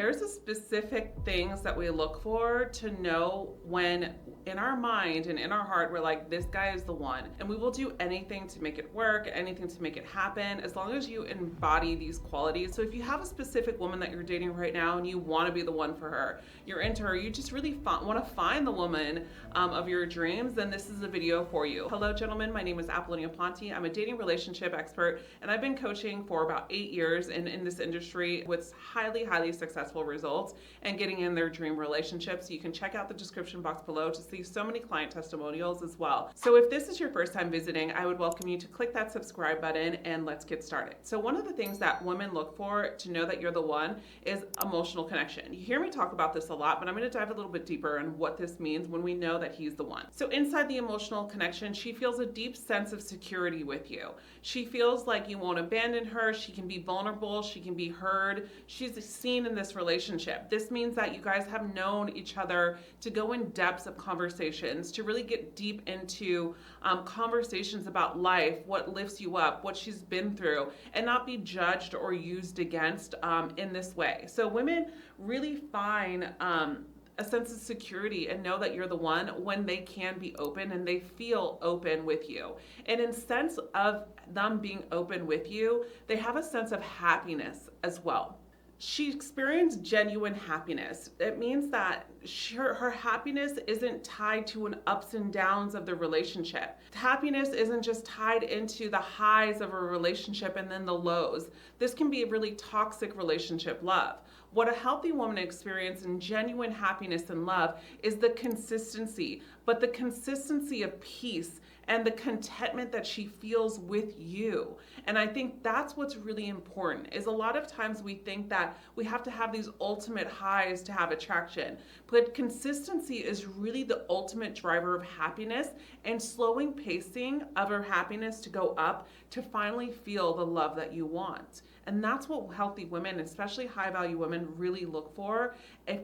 there's a specific things that we look for to know when in our mind and in our heart we're like, this guy is the one, and we will do anything to make it work, anything to make it happen, as long as you embody these qualities. So if you have a specific woman that you're dating right now and you want to be the one for her, you're into her, you just really want to find the woman of your dreams, then this is a video for you. Hello gentlemen, my name is Apollonia Ponti. I'm a dating relationship expert, and I've been coaching for about 8 years in this industry with highly successful results and getting in their dream relationships. You can check out the description box below to see so many client testimonials as well. So if this is your first time visiting, I would welcome you to click that subscribe button and let's get started. So one of the things that women look for to know that you're the one is emotional connection. You hear me talk about this a lot, but I'm going to dive a little bit deeper on what this means when we know that he's the one. So inside the emotional connection, she feels a deep sense of security with you. She feels like you won't abandon her. She can be vulnerable. She can be heard. She's seen in this relationship. This means that you guys have known each other to go in depths of conversations, to really get deep into conversations about life, what lifts you up, what she's been through, and not be judged or used against in this way. So women really find a sense of security and know that you're the one when they can be open and they feel open with you. And in sense of them being open with you, they have a sense of happiness as well. She experienced genuine happiness. It means that her happiness isn't tied to an ups and downs of the relationship. Happiness isn't just tied into the highs of a relationship and then the lows. This can be a really toxic relationship love. What a healthy woman experiences in genuine happiness and love is the consistency, but the consistency of peace and the contentment that she feels with you. And I think that's what's really important, is a lot of times we think that we have to have these ultimate highs to have attraction, but consistency is really the ultimate driver of happiness and slowing pacing of her happiness to go up to finally feel the love that you want. And that's what healthy women, especially high value women, really look for,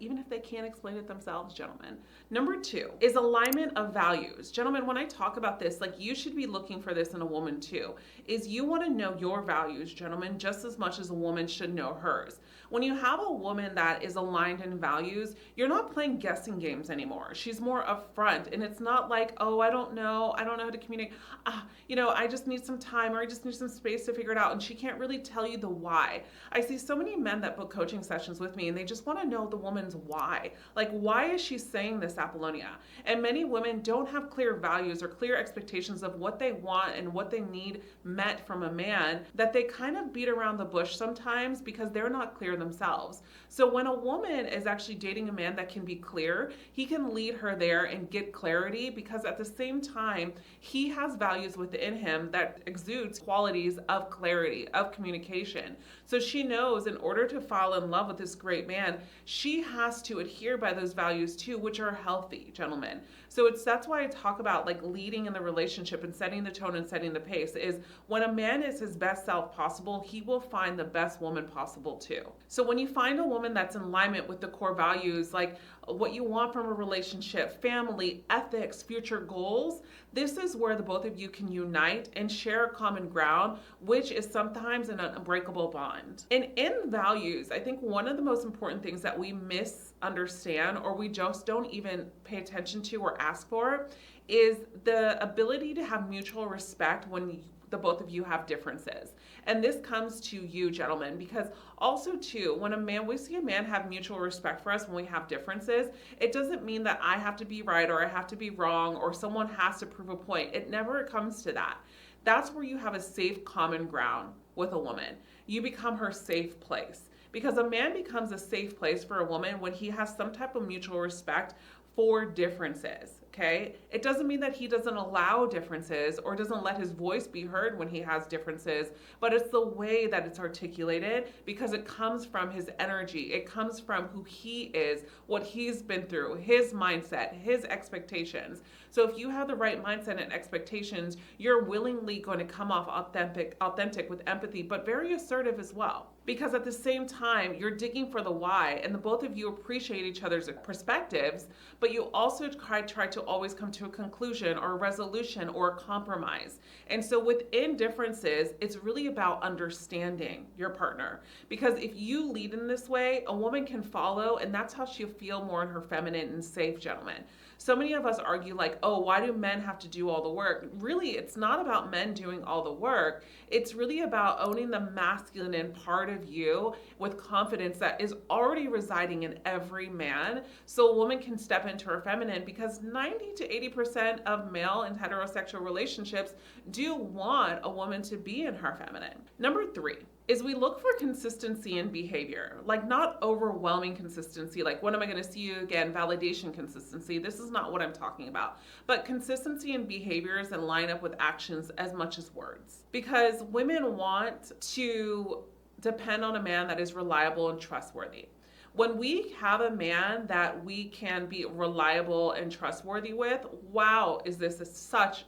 even if they can't explain it themselves, gentlemen. Number 2 is alignment of values. Gentlemen, when I talk about this, like, you should be looking for this in a woman too, is you want to know your values, gentlemen, just as much as a woman should know hers. When you have a woman that is aligned in values, you're not playing guessing games anymore. She's more upfront, and it's not like, oh, I don't know how to communicate. I just need some time, or I just need some space to figure it out, and she can't really tell you the why. I see so many men that book coaching sessions with me, and they just want to know the woman's why. Like, why is she saying this, Apollonia? And many women don't have clear values or clear expectations of what they want and what they need met from a man, that they kind of beat around the bush sometimes because they're not clear themselves. So when a woman is actually dating a man that can be clear, he can lead her there and get clarity, because at the same time, he has values within him that exudes qualities of clarity, of communication. So she knows in order to fall in love with this great man, she has to adhere by those values too, which are healthy, gentlemen. So that's why I talk about like leading in the relationship and setting the tone and setting the pace, is when a man is his best self possible, he will find the best woman possible too. So when you find a woman that's in alignment with the core values, like what you want from a relationship, family, ethics, future goals, this is where the both of you can unite and share a common ground, which is sometimes an unbreakable bond. And in values, I think one of the most important things that we misunderstand, or we just don't even pay attention to or ask for, is the ability to have mutual respect when the both of you have differences. And this comes to you, gentlemen, because also too, when we see a man have mutual respect for us when we have differences, it doesn't mean that I have to be right or I have to be wrong or someone has to prove a point. It never comes to that. That's where you have a safe common ground with a woman. You become her safe place, because a man becomes a safe place for a woman when he has some type of mutual respect for differences, okay? It doesn't mean that he doesn't allow differences or doesn't let his voice be heard when he has differences, but it's the way that it's articulated, because it comes from his energy. It comes from who he is, what he's been through, his mindset, his expectations. So if you have the right mindset and expectations, you're willingly going to come off authentic with empathy, but very assertive as well. because at the same time, you're digging for the why, and the both of you appreciate each other's perspectives, but you also try to always come to a conclusion or a resolution or a compromise. And so within differences, it's really about understanding your partner. Because if you lead in this way, a woman can follow, and that's how she'll feel more in her feminine and safe, gentlemen. So many of us argue like, oh, why do men have to do all the work? Really, it's not about men doing all the work. It's really about owning the masculine part of you with confidence that is already residing in every man. So a woman can step into her feminine, because 90 to 80% of male and heterosexual relationships do want a woman to be in her feminine. Number 3 is we look for consistency in behavior, like not overwhelming consistency, like when am I going to see you again, validation consistency. This is not what I'm talking about, but consistency in behaviors and line up with actions as much as words. Because women want to depend on a man that is reliable and trustworthy. When we have a man that we can be reliable and trustworthy with, wow, is this such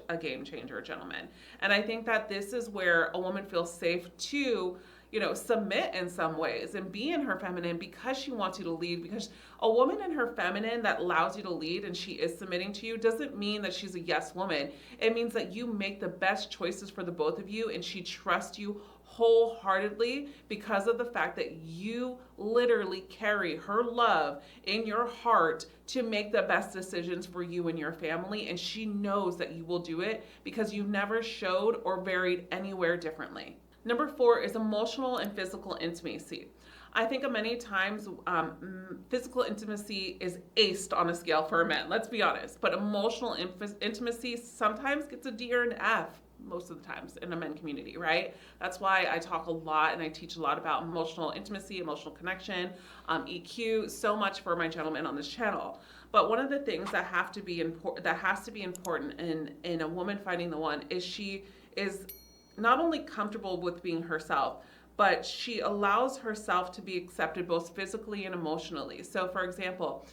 a game changer, gentlemen. And I think that this is where a woman feels safe to, submit in some ways and be in her feminine, because she wants you to lead. Because a woman in her feminine that allows you to lead and she is submitting to you doesn't mean that she's a yes woman. It means that you make the best choices for the both of you, and she trusts you wholeheartedly because of the fact that you literally carry her love in your heart to make the best decisions for you and your family. And she knows that you will do it because you never showed or varied anywhere differently. Number 4 is emotional and physical intimacy. I think many times physical intimacy is aced on a scale for men, let's be honest. But emotional intimacy sometimes gets a D or an F most of the times in the men community, right? That's why I talk a lot and I teach a lot about emotional intimacy, emotional connection, EQ, so much for my gentlemen on this channel. But one of the things that has to be important in a woman finding the one is she is not only comfortable with being herself, but she allows herself to be accepted both physically and emotionally. So for example,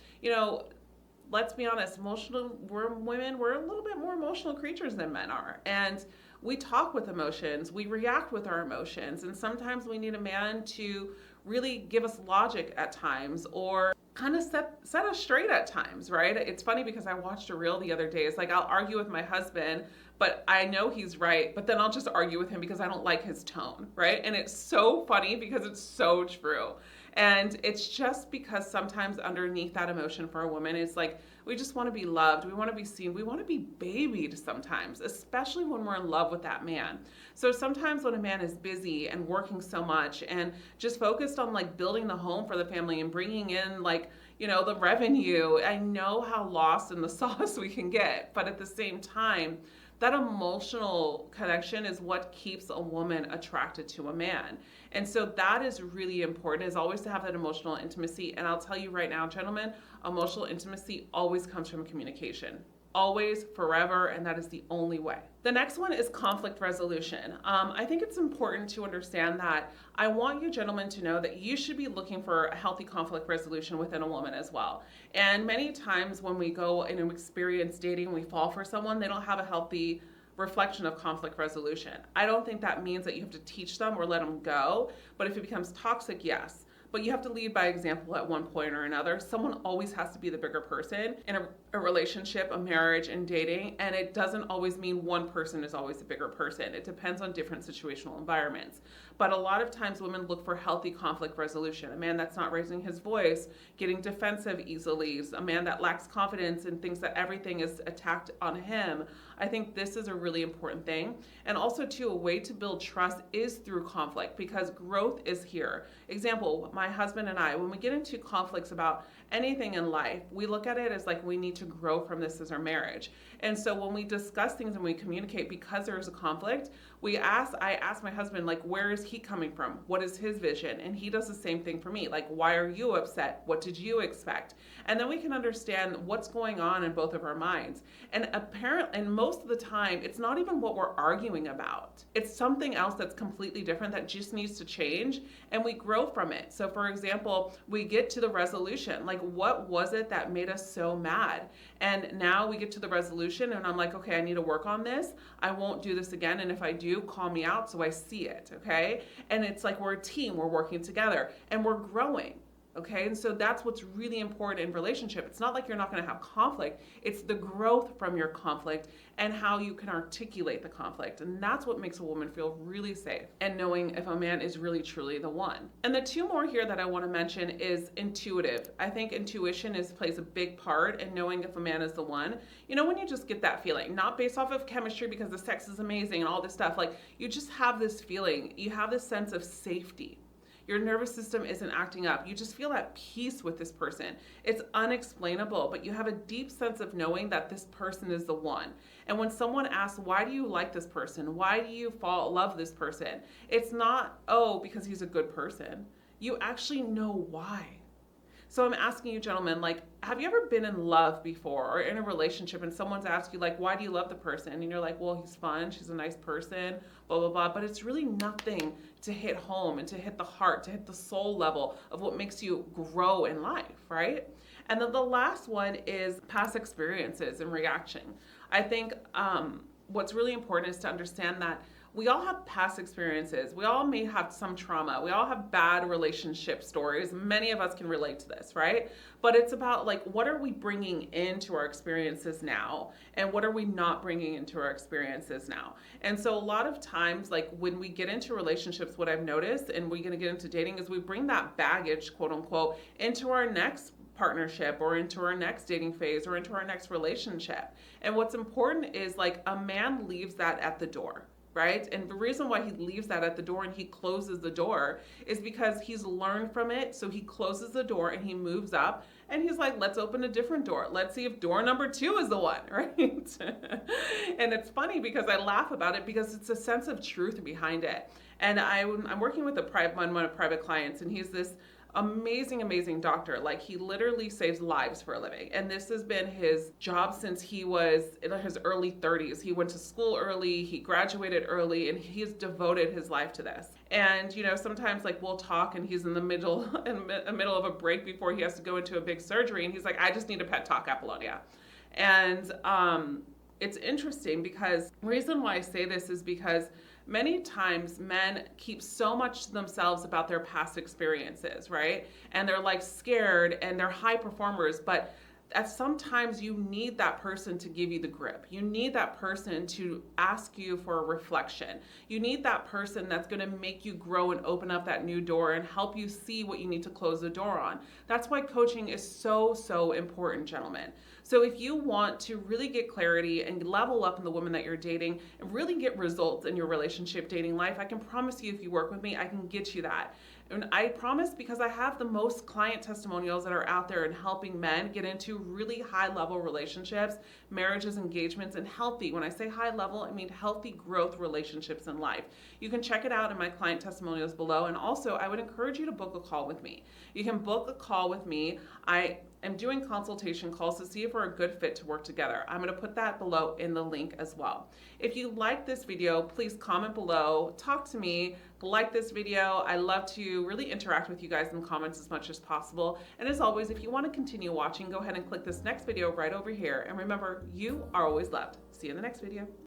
let's be honest, we're women, we're a little bit more emotional creatures than men are. And we talk with emotions, we react with our emotions, and sometimes we need a man to really give us logic at times, or kind of set us straight at times, right? It's funny because I watched a reel the other day. It's like I'll argue with my husband, but I know he's right, but then I'll just argue with him because I don't like his tone, right? And it's so funny because it's so true. And it's just because sometimes underneath that emotion for a woman is like, we just want to be loved. We want to be seen. We want to be babied sometimes, especially when we're in love with that man. So sometimes when a man is busy and working so much and just focused on like building the home for the family and bringing in like, the revenue, I know how lost in the sauce we can get. But at the same time, that emotional connection is what keeps a woman attracted to a man. And so that is really important, is always to have that emotional intimacy. And I'll tell you right now, gentlemen, emotional intimacy always comes from communication. Always, forever, and that is the only way. The next one is conflict resolution. I think it's important to understand that I want you gentlemen to know that you should be looking for a healthy conflict resolution within a woman as well. And many times when we go and experience dating, we fall for someone, they don't have a healthy reflection of conflict resolution. I don't think that means that you have to teach them or let them go, but if it becomes toxic, yes. But you have to lead by example at one point or another. Someone always has to be the bigger person in a relationship, a marriage, and dating. And it doesn't always mean one person is always the bigger person. It depends on different situational environments. But a lot of times women look for healthy conflict resolution. A man that's not raising his voice, getting defensive easily, a man that lacks confidence and thinks that everything is attacked on him. I think this is a really important thing. And also too, a way to build trust is through conflict, because growth is here. Example, my husband and I, when we get into conflicts about anything in life, we look at it as like we need to grow from this as our marriage. And so when we discuss things and we communicate, because there is a conflict, I ask my husband, like, where is he coming from? What is his vision? And he does the same thing for me. Like, why are you upset? What did you expect? And then we can understand what's going on in both of our minds. And apparently, and most of the time, it's not even what we're arguing about. It's something else that's completely different that just needs to change, and we grow from it. So for example, we get to the resolution. Like, what was it that made us so mad? And now we get to the resolution and I'm like, okay, I need to work on this. I won't do this again. And if I do, you, call me out so I see it, okay? And it's like we're a team, we're working together, and we're growing. Okay, and so that's what's really important in relationship. It's not like you're not going to have conflict. It's the growth from your conflict and how you can articulate the conflict. And that's what makes a woman feel really safe and knowing if a man is really truly the one. And the two more here that I want to mention is intuitive. I think intuition plays a big part in knowing if a man is the one. You know, when you just get that feeling, not based off of chemistry because the sex is amazing and all this stuff, like you just have this feeling, you have this sense of safety. Your nervous system isn't acting up. You just feel at peace with this person. It's unexplainable, but you have a deep sense of knowing that this person is the one. And when someone asks, why do you like this person? Why do you love this person? It's not, oh, because he's a good person. You actually know why. So I'm asking you, gentlemen, like, have you ever been in love before or in a relationship and someone's asked you, like, why do you love the person? And you're like, well, he's fun, she's a nice person, blah, blah, blah. But it's really nothing to hit home and to hit the heart, to hit the soul level of what makes you grow in life, right? And then the last one is past experiences and reaction. I think what's really important is to understand that we all have past experiences. We all may have some trauma. We all have bad relationship stories. Many of us can relate to this, right? But it's about like, what are we bringing into our experiences now? And what are we not bringing into our experiences now? And so a lot of times, like when we get into relationships, what I've noticed, and we're gonna get into dating, is we bring that baggage, quote unquote, into our next partnership or into our next dating phase or into our next relationship. And what's important is like a man leaves that at the door. Right? And the reason why he leaves that at the door and he closes the door is because he's learned from it. So he closes the door and he moves up and he's like, let's open a different door. Let's see if door number 2 is the one, right? And it's funny because I laugh about it because it's a sense of truth behind it. And I'm working with one of my private clients, and he's this amazing doctor. Like, he literally saves lives for a living. And this has been his job since he was in his early 30s. He went to school early, he graduated early, and he's devoted his life to this. And, you know, sometimes like we'll talk and he's in the middle of a break before he has to go into a big surgery. And he's like, I just need a pet talk, Apollonia. And it's interesting because the reason why I say this is because many times men keep so much to themselves about their past experiences, right? And they're like scared and they're high performers, but sometimes you need that person to give you the grip. You need that person to ask you for a reflection. You need that person that's going to make you grow and open up that new door and help you see what you need to close the door on. That's why coaching is so important, gentlemen. So if you want to really get clarity and level up in the woman that you're dating and really get results in your relationship dating life, I can promise you if you work with me, I can get you that. And I promise because I have the most client testimonials that are out there and helping men get into really high level relationships, marriages, engagements, and healthy. When I say high level, I mean healthy growth relationships in life. You can check it out in my client testimonials below. And also, I would encourage you to book a call with me. You can book a call with me. I am doing consultation calls to see if we're a good fit to work together. I'm going to put that below in the link as well. If you like this video, please comment below, talk to me, like this video. I love to really interact with you guys in the comments as much as possible. And as always, if you want to continue watching, go ahead and click this next video right over here. And remember, you are always loved. See you in the next video.